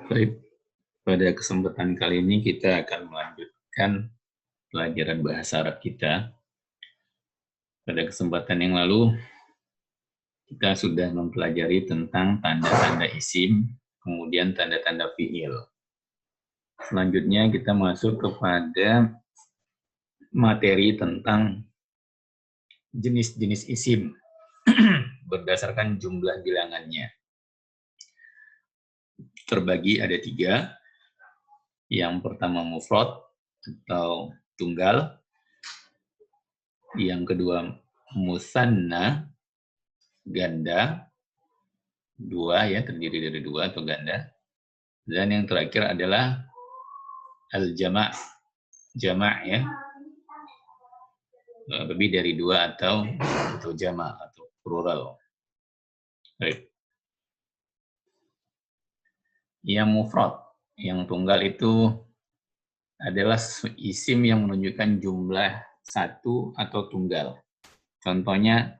Baik, pada kesempatan kali ini kita akan melanjutkan pelajaran bahasa Arab kita. Pada kesempatan yang lalu, kita sudah mempelajari tentang tanda-tanda isim, kemudian tanda-tanda fi'il. Selanjutnya kita masuk kepada materi tentang jenis-jenis isim berdasarkan jumlah bilangannya. Terbagi ada 3. Yang pertama mufrad atau tunggal. Yang kedua musanna, ganda, 2 ya, terdiri dari 2 atau ganda. Dan yang terakhir adalah al-jama', jama' ya, lebih dari 2 atau jama' atau plural. Baik. Yang mufrad, yang tunggal itu adalah isim yang menunjukkan jumlah satu atau tunggal. Contohnya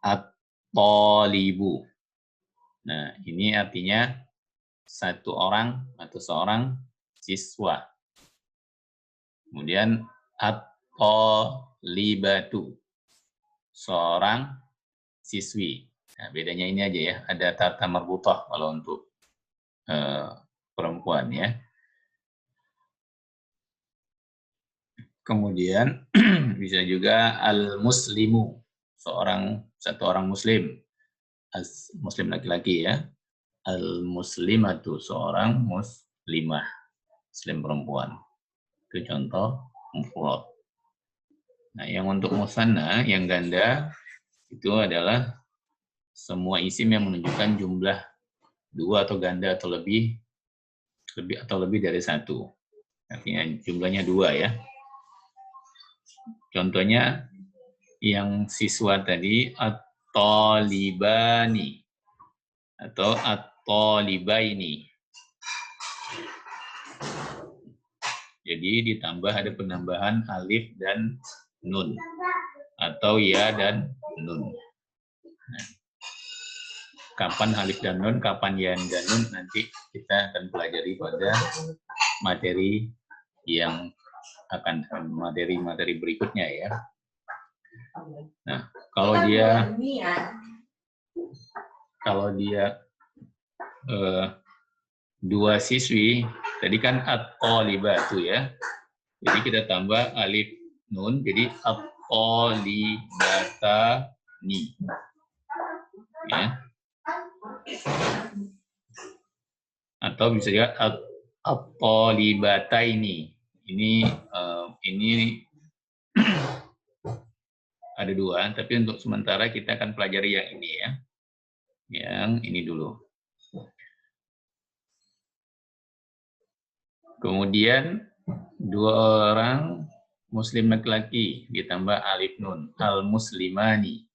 at-talibu. Nah, ini artinya satu orang atau seorang siswa. Kemudian at-talibatu, seorang siswi. Nah, bedanya ini aja ya, ada tata marbutah kalau untuk perempuan ya. Kemudian bisa juga al-muslimu, satu orang muslim. Muslim laki-laki ya. Al-muslimatu, seorang muslimah, muslim perempuan. Itu contoh mufrad. Nah, yang untuk musanna, yang ganda, itu adalah semua isim yang menunjukkan jumlah 2 atau ganda atau lebih dari 1. Artinya jumlahnya 2 ya. Contohnya yang siswa tadi at-talibani atau at-talibaini. Jadi ditambah ada penambahan alif dan nun atau ya dan nun. Nah, kapan alif dan nun, kapan ya dan nun, nanti kita akan pelajari pada materi yang akan materi berikutnya ya. Nah, kalau dia 2 siswi, tadi kan at-talibatu ya. Jadi kita tambah alif nun, jadi at-talibatani. Ya. Atau bisa juga at-talibataini. Ini ada 2, tapi untuk sementara kita akan pelajari yang ini ya. Yang ini dulu. Kemudian 2 orang muslim laki-laki ditambah alif nun, al-muslimani.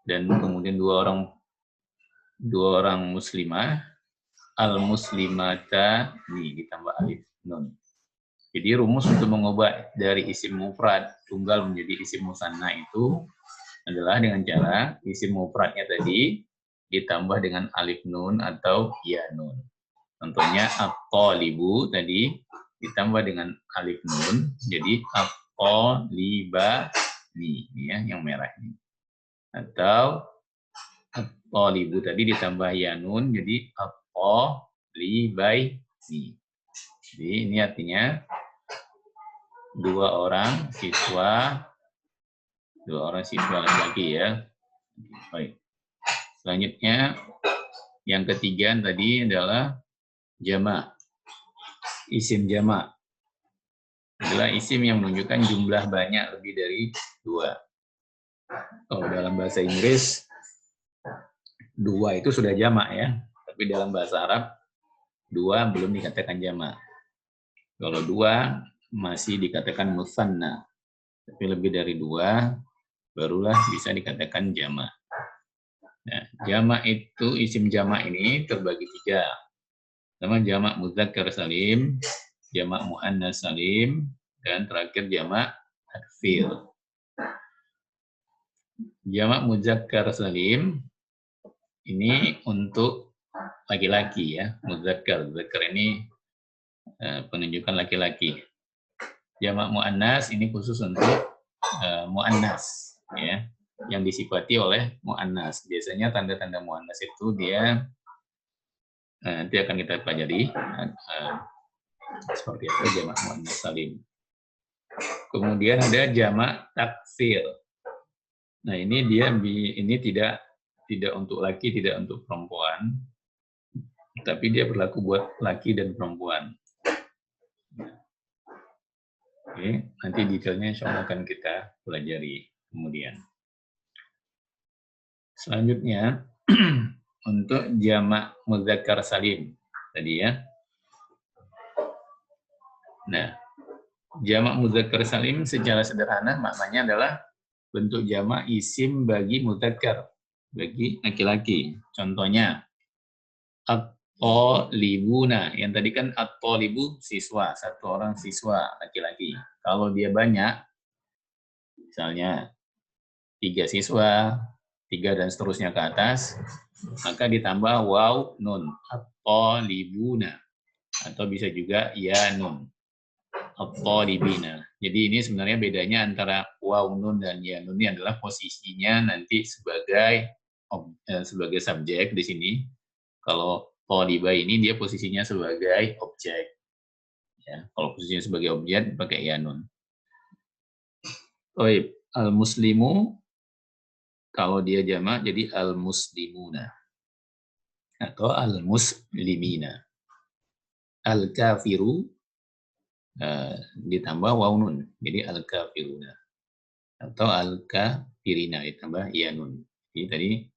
Dan kemudian 2 orang muslimah, al-muslimatani ditambah alif nun. Jadi rumus untuk mengubah dari isim mufrad tunggal menjadi isim musanna itu adalah dengan cara isim mufradnya tadi ditambah dengan alif nun atau ya nun. Contohnya at-talibu tadi ditambah dengan alif nun jadi at-talibani ya, yang merah ini. Atau at-talibu tadi ditambah ya nun jadi at-talibaini. Jadi ini artinya 2 orang siswa laki-laki ya. Baik. Selanjutnya yang ketiga tadi adalah jama'. Isim jama' adalah isim yang menunjukkan jumlah banyak lebih dari 2. Kalau dalam bahasa Inggris 2 itu sudah jama' ya. Tapi dalam bahasa Arab 2 belum dikatakan jama'. Kalau 2 masih dikatakan musanna. Tapi lebih dari 2 barulah bisa dikatakan jama'. Nah, jama' itu, isim jama' ini terbagi 3. Pertama jama' mudzakkar salim, jama' muannas salim, dan terakhir jama' taksir. Jama' mudzakkar salim ini untuk laki-laki ya, mudzakkar. Mudzakkar ini penunjukan laki-laki. Jamak muannas ini khusus untuk muannas ya, yang disifati oleh muannas. Biasanya tanda-tanda muannas itu dia nanti akan kita pelajari seperti apa jamak muannas salim. Kemudian ada jamak taksir. Nah, ini dia ini tidak untuk laki, tidak untuk perempuan, tapi dia berlaku buat laki dan perempuan. Oke, nanti detailnya insya Allah akan kita pelajari kemudian. Selanjutnya untuk jamak mudzakkar salim tadi ya. Nah, jamak mudzakkar salim secara sederhana maknanya adalah bentuk jamak isim bagi mudzakkar, bagi laki-laki. Contohnya at-thalibuna, yang tadi kan at-thalibu siswa, satu orang siswa laki-laki. Kalau dia banyak, misalnya 3 siswa, 3 dan seterusnya ke atas, maka ditambah waw nun, at-thalibuna, atau bisa juga ya nun, at-thalibina. Jadi ini sebenarnya bedanya antara waw nun dan ya nun ini adalah posisinya nanti sebagai subjek di sini. Kalau thaliba ini dia posisinya sebagai objek. Ya, kalau posisinya sebagai objek pakai ya nun. Baik, al-muslimu kalau dia jamak jadi al-muslimuna atau al-muslimina. Al-kafiru ditambah waw nun, jadi al-kafiruna atau al-kafirina ditambah ya nun. Jadi tadi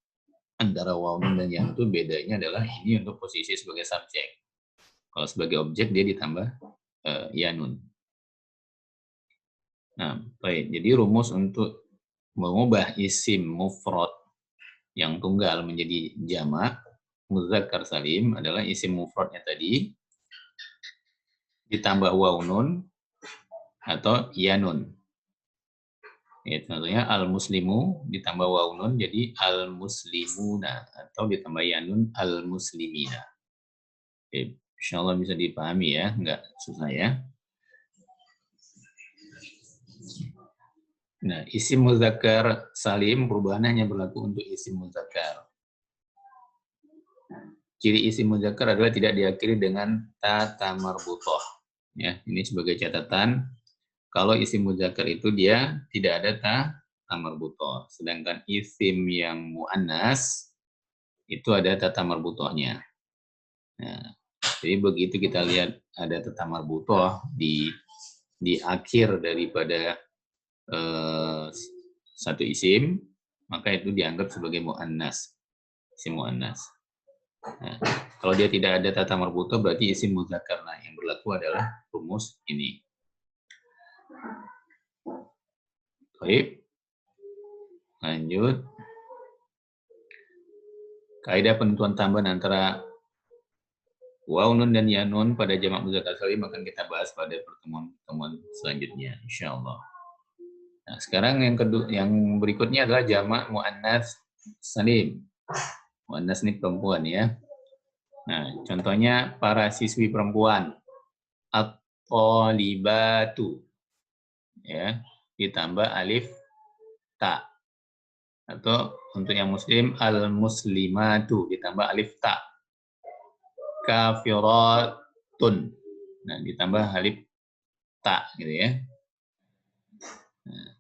antara waw nun dan ya nun itu bedanya adalah ini untuk posisi sebagai subjek. Kalau sebagai objek dia ditambah ya nun. Nah, baik. Jadi rumus untuk mengubah isim mufrad yang tunggal menjadi jamak mudzakkar salim adalah isim mufradnya tadi ditambah waw nun atau ya nun. Ya, contohnya al-muslimu ditambah waw nun jadi al-muslimuna atau ditambah ya nun al-muslimina. Oke, insyaallah bisa dipahami ya, enggak susah ya. Nah, isim mudzakkar salim perubahannya hanya berlaku untuk isim mudzakkar. Ciri isim mudzakkar adalah tidak diakhiri dengan ta marbutah. Ya, ini sebagai catatan. Kalau isim mudzakkar itu dia tidak ada ta marbutah. Sedangkan isim yang muannas itu ada ta marbutahnya. Nah, jadi begitu kita lihat ada ta marbutah di akhir daripada satu isim, maka itu dianggap sebagai muannas, isim muannas. Nah, kalau dia tidak ada tata marbutoh berarti isim mudzakkar. Nah, yang berlaku adalah rumus ini. Baik. Lanjut. Kaidah penentuan tambahan antara waw nun dan ya nun pada jamak mudzakkar salim akan kita bahas pada pertemuan selanjutnya insyaallah. Nah, sekarang yang berikutnya adalah jamak muannats salim. Muannats ini perempuan ya. Nah, contohnya para siswi perempuan. At-thalibatu. Ya, ditambah alif ta. Atau untuk yang muslim al-muslimatu ditambah alif ta. Kafiratun. Nah, ditambah alif ta gitu ya. Nah,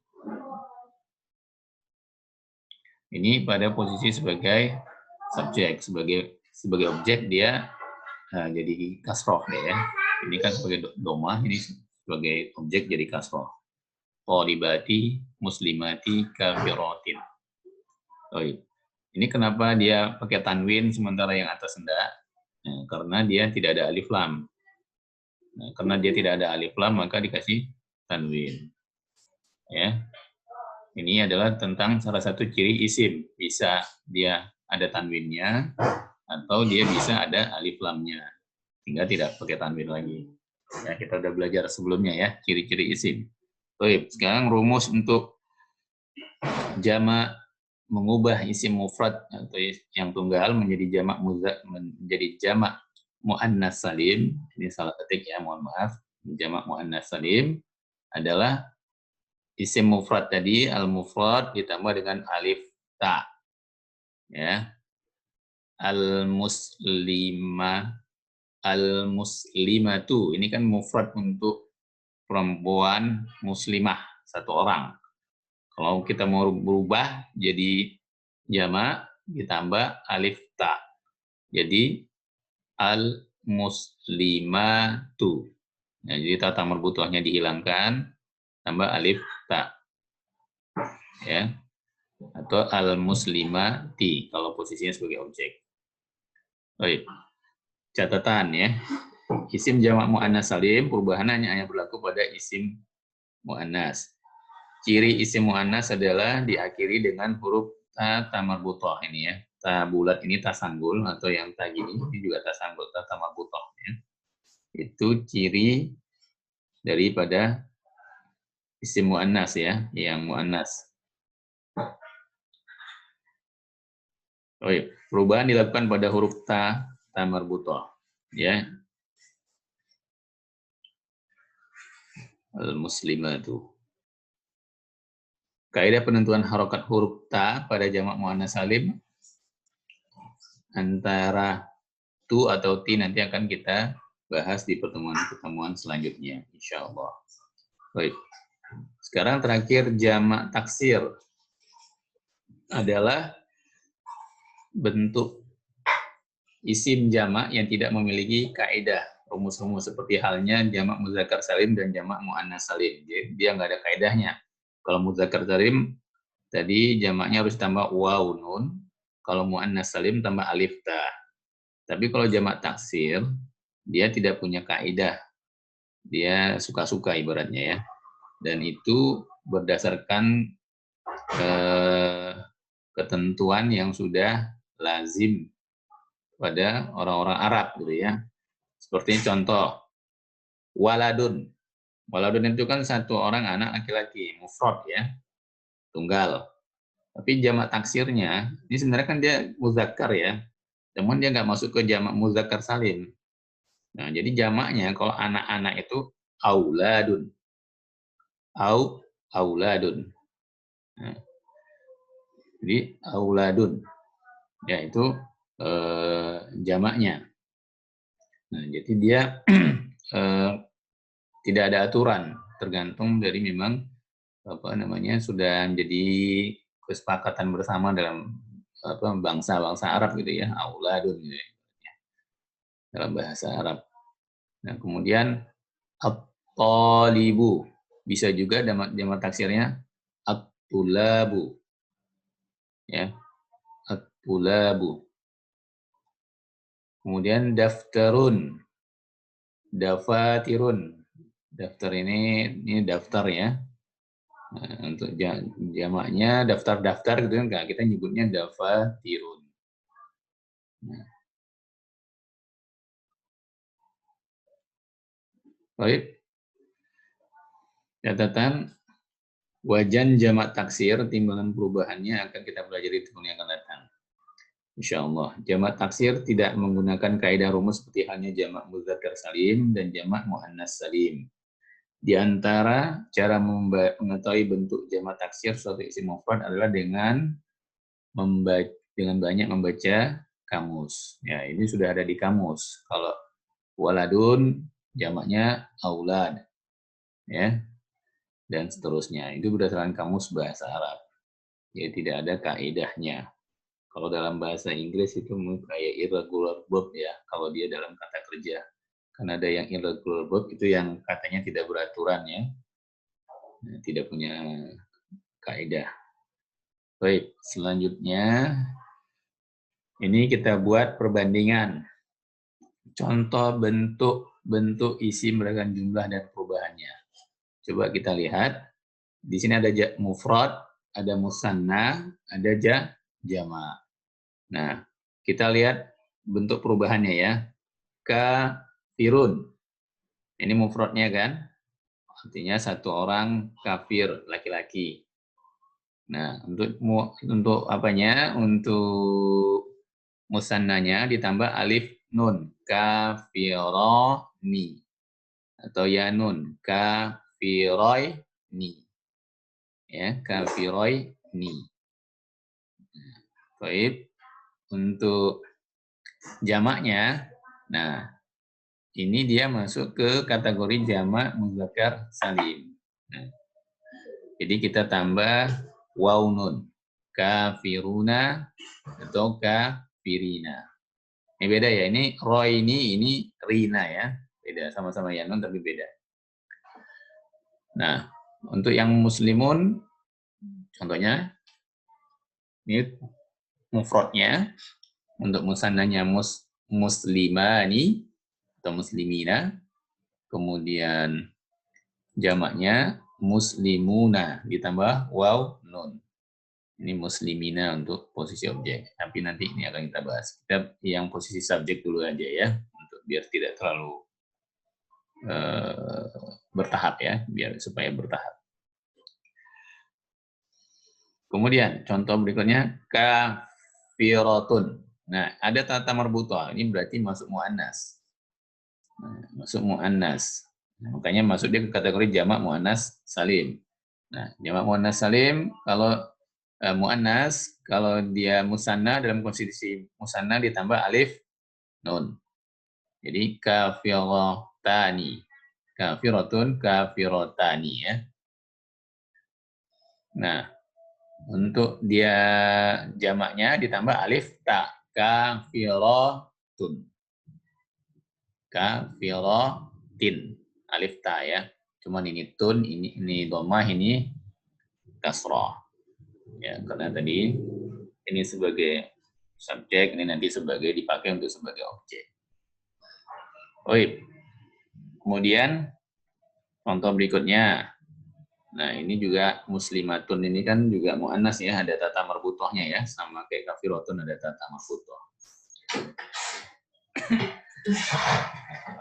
ini pada posisi sebagai subjek, sebagai objek dia jadi kasroh ya. Ini kan sebagai domah, ini sebagai objek jadi kasroh. Thalibati, muslimati, kafiratin. Oh, ini kenapa dia pakai tanwin sementara yang atas enggak? Nah, karena dia tidak ada alif lam. Nah, karena dia tidak ada alif lam maka dikasih tanwin. Ya. Ini adalah tentang salah satu ciri isim. Bisa dia ada tanwinnya atau dia bisa ada alif lamnya. Sehingga tidak pakai tanwin lagi. Ya, kita udah belajar sebelumnya ya, ciri-ciri isim. Baik, sekarang rumus untuk jamak mengubah isim mufrad atau yang tunggal menjadi jamak muannas salim. Ini salah ketik ya, mohon maaf. Jamak muannas salim adalah isim mufrad tadi, al-mufrad ditambah dengan alif ta. Ya. Al-muslimah, al-muslimatu. Ini kan mufrad untuk perempuan muslimah, satu orang. Kalau kita mau berubah jadi jamak ditambah alif ta. Jadi al-muslimatu. Nah, jadi tata marbutohnya dihilangkan, tambah alif ta. Ya. Atau al-muslimati kalau posisinya sebagai objek. Baik. Catatan ya. Isim jamak muannas salim perubahannya hanya berlaku pada isim muannas. Ciri isim muannas adalah diakhiri dengan huruf ta marbutoh ini ya. Ta bulat ini ta sanggul atau yang ta gini ini juga ta sanggul, ta marbutoh ya. Itu ciri daripada isim muannas ya, yang muannas. Oh iya. Perubahan dilakukan pada huruf ta marbutoh ya. Al-muslimatu. Kaidah penentuan harokat huruf ta pada jamak muannas salim antara tu atau ti nanti akan kita bahas di pertemuan-pertemuan selanjutnya, insya Allah. Baik. Sekarang terakhir jamak taksir adalah bentuk isim jamak yang tidak memiliki kaidah rumus-rumus seperti halnya jamak muzakkar salim dan jamak muannas salim. Jadi dia nggak ada kaidahnya. Kalau muzakkar salim tadi jamaknya harus tambah waw nun, kalau muannas salim tambah alif ta. Tapi kalau jamak taksir dia tidak punya kaidah. Dia suka-suka ibaratnya ya. Dan itu berdasarkan ketentuan yang sudah lazim pada orang-orang Arab gitu ya. Seperti contoh waladun. Waladun itu kan satu orang anak laki-laki, mufrad ya, tunggal. Tapi jamak taksirnya, ini sebenarnya kan dia muzakkar ya, namun dia nggak masuk ke jamak muzakkar salim. Nah, jadi jamaknya kalau anak-anak itu auladun. Auladun. Nah, jadi auladun. Ya, itu jamaknya. Nah, jadi dia tidak ada aturan, tergantung dari memang sudah menjadi kesepakatan bersama dalam bangsa-bangsa Arab gitu ya, auladun gitu ya, dalam bahasa Arab. Nah, kemudian at-talibu bisa juga jamak taksirnya at-tulabu. Ya, at-tulabu. Kemudian daftarun, dafatirun. Daftar ini daftar ya. Nah, untuk jamaknya daftar-daftar gitu kan kita nyebutnya dafatirun. Nah. Baik. Catatan wajan jamak taksir timbangan perubahannya akan kita pelajari di tahun yang akan datang. Insya Allah. Jamak taksir tidak menggunakan kaidah rumus seperti halnya jamak muzakkar salim dan jamak muannas salim. Di antara cara mengetahui bentuk jamak taksir suatu isim mufrad adalah dengan banyak membaca kamus. Ya, ini sudah ada di kamus. Kalau waladun jamaknya aulad. Ya. Dan seterusnya. Itu berdasarkan kamus bahasa Arab. Ya, tidak ada kaidahnya. Kalau dalam bahasa Inggris itu kayak irregular verb ya, kalau dia dalam kata kerja. Kan ada yang irregular verb itu yang katanya tidak beraturan ya. Tidak punya kaidah. Baik, selanjutnya ini kita buat perbandingan. Contoh bentuk isim dengan jumlah dan perubahannya. Coba kita lihat. Di sini ada mufrad, ada musanna, ada jamak. Nah, kita lihat bentuk perubahannya ya. Kafirun. Ini mufradnya kan? Artinya satu orang kafir laki-laki. Nah, untuk apanya? Untuk musannanya ditambah alif nun, kafironi, atau ya nun, kafiroini, ya, kafiroini. Baik, untuk jamaknya, nah ini dia masuk ke kategori jamak mudzakkar salim. Nah, jadi kita tambah waw nun, kafiruna atau kafirina. Ini beda ya, ini roy ini rina ya, beda, sama-sama ya nun tapi beda. Nah, untuk yang muslimun, contohnya ini mufradnya, untuk musannanya muslimani atau muslimina, kemudian jamaknya muslimuna ditambah waw nun. Ini muslimina untuk posisi objek. Tapi nanti ini akan kita bahas. Kita yang posisi subjek dulu aja ya, untuk biar tidak terlalu bertahap ya, biar supaya bertahap. Kemudian contoh berikutnya kafiratun. Nah, ada tata marbuthah. Ini berarti masuk muannas. Nah, masuk muannas. Nah, makanya masuk dia ke kategori jamak muannas salim. Nah, jamak muannas salim kalau muannas, kalau dia musanna dalam konstitusi musanna ditambah alif nun. Jadi kafiratani. Kafiratun, kafiratani ya. Nah, untuk dia jamaknya ditambah alif ta, kafiratun. Kafiratin, alif ta ya. Cuman ini tun, ini dhammah, ini kasrah. Ya, karena tadi ini sebagai subjek, ini nanti dipakai untuk sebagai objek. Baik. Kemudian contoh berikutnya. Nah, ini juga muslimatun, ini kan juga muannas ya, ada tata marbuthahnya ya, sama kayak kafiratun ada tata marbuthah.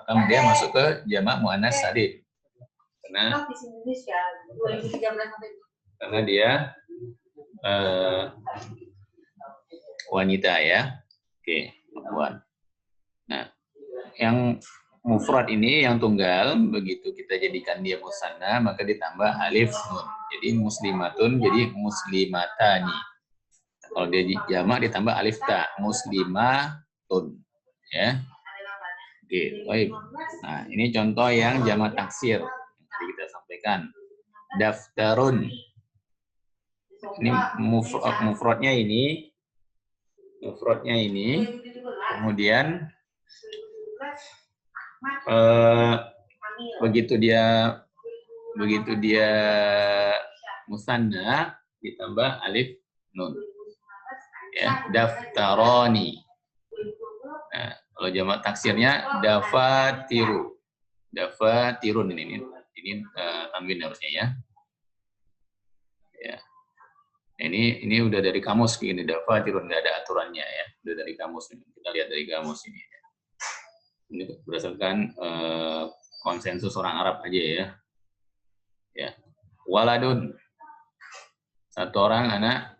Maka dia masuk ke jamak muannas salim. Karena dia wanita ya. Oke, perempuan. Nah, yang mufrad ini yang tunggal, begitu kita jadikan dia musanna maka ditambah alif nun. Jadi muslimatun jadi muslimatani. Kalau dia jamak ditambah alif ta, muslimatun. Ya. Oke, baik. Nah, ini contoh yang jamak taksir yang tadi kita sampaikan. Daftarun. Ini mufradnya ini. Mufradnya ini. Kemudian begitu dia musanna ditambah alif nun. Ya, daftaroni. Nah, kalau jamak taksirnya dafatiru. Dafatirun ini tanwin harusnya ya. Ya. Ini udah dari kamus begini, dafatirun, nggak ada aturannya ya. Udah dari kamus ini. Kita lihat dari kamus ini. Ini berdasarkan konsensus orang Arab aja ya. Ya. Waladun. Satu orang anak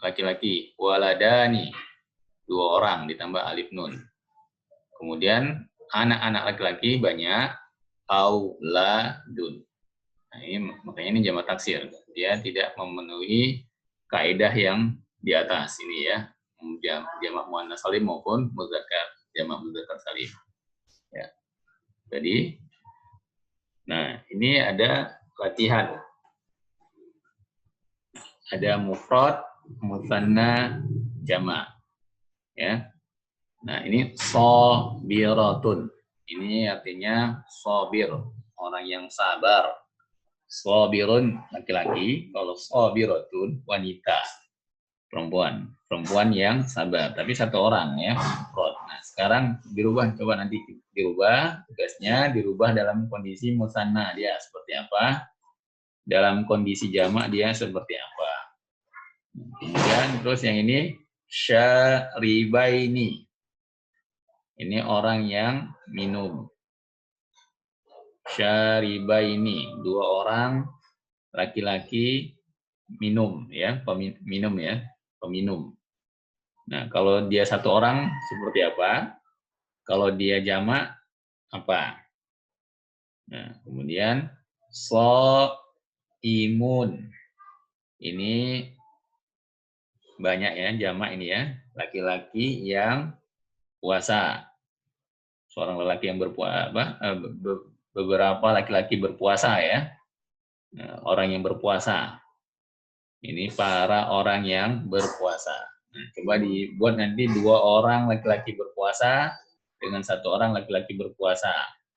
laki-laki. Waladani. Dua orang ditambah alif nun. Kemudian anak-anak laki-laki banyak. Auladun. Nah, makanya ini jamak taksir. Dia tidak memenuhi kaidah yang di atas ini ya. Jamak muannas salim maupun mudzakkar, jamak mudzakkar salim. Ya. Jadi, nah ini ada latihan. Ada mufrad, musanna, jamak. Ya. Nah, ini sabiratun. Ini artinya sabir, orang yang sabar. Sabirun laki-laki, kalau sabiratun wanita, perempuan yang sabar, tapi satu orang ya. Nah, sekarang dirubah, coba nanti dirubah tugasnya, dirubah dalam kondisi musanna dia seperti apa, dalam kondisi jamak dia seperti apa. Kemudian terus yang ini syaribaini, ini orang yang minum. Syaribaini, dua orang laki-laki minum ya, minum ya, peminum. Nah, kalau dia satu orang seperti apa? Kalau dia jamak apa? Nah, kemudian imun. Ini banyak ya jamak ini ya, laki-laki yang puasa. Seorang lelaki yang berpuasa, beberapa laki-laki berpuasa ya. Nah, orang yang berpuasa. Ini para orang yang berpuasa. Nah, coba dibuat nanti 2 orang laki-laki berpuasa dengan 1 orang laki-laki berpuasa.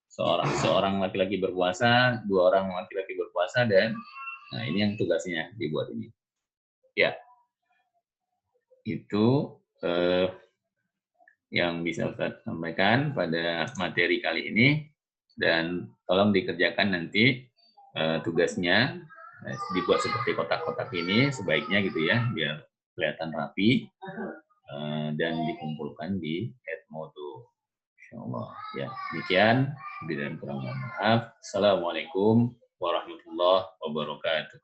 Seorang laki-laki berpuasa, 2 orang laki-laki berpuasa, dan nah ini yang tugasnya dibuat ini. Ya, itu yang bisa Ustaz sampaikan pada materi kali ini, dan tolong dikerjakan nanti tugasnya. Dibuat seperti kotak-kotak ini sebaiknya gitu ya, biar kelihatan rapi, dan dikumpulkan di Edmodo. Insyaallah ya. Demikian, dan kurang maaf. Assalamualaikum warahmatullahi wabarakatuh.